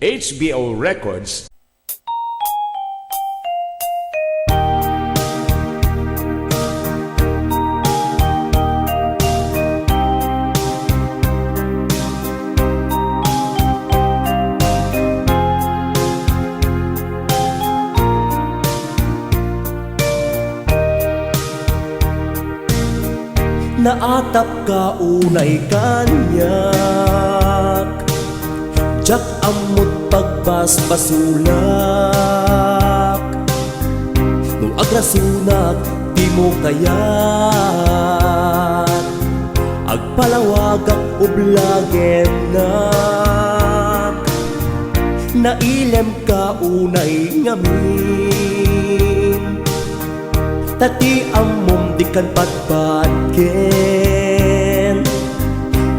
HBO Records. Naatap ka unay kanyak, jak amot pagbasbasulak. Nung agrasunak di mo kayat, agpalawagak ublagen nak. Nailem ka unay ngamin, tati amom di kan patpatken.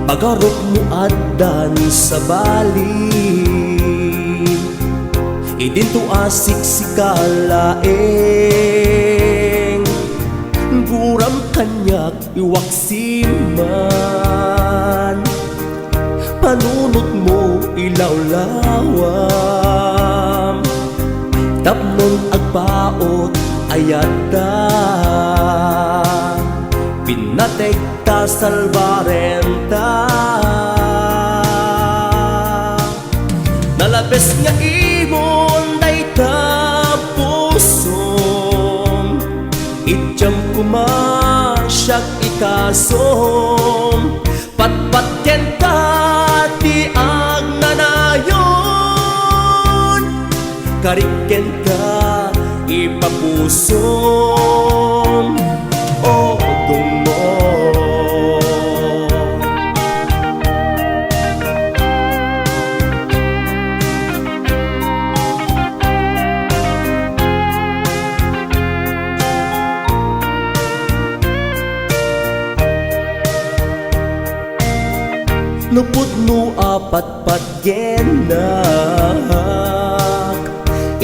Pagarok mo adan sa bali, idin to asik si kalaeng. Guram kanyak iwaksiman, panunot mo ilawlawam. Tapnon agpaot ayada, pinatekta salvarenta. Nalabes nga imon dayta pusom, itjam kumasyak ikasom. Patpatken ka ti agnanayon, kariken ka ipapusom. O dungo nupod no apat-pat genak,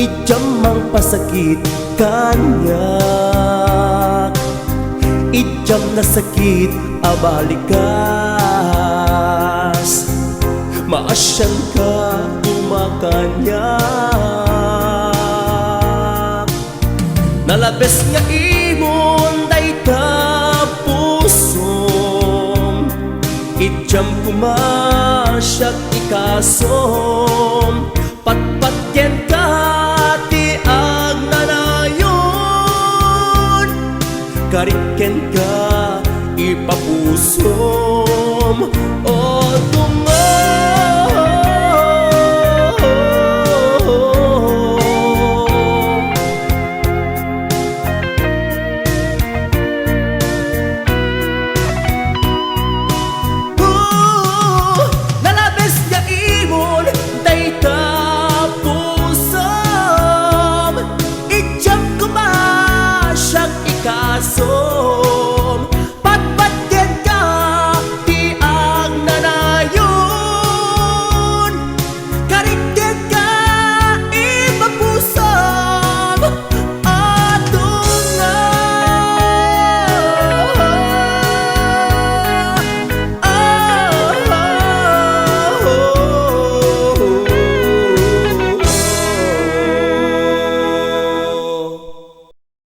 ijamang pasakit kanyak. Ijam na sakit abalikas, maasyan ka umakanyak. Nalabes nga imon dayta pusom, ijam kumasyak ikasom. Patpatyen ka ti agnanayon, kariken ka ipapusom. O tungo nalabes nga imon dayta pusom, ijam kumasyak ikasom.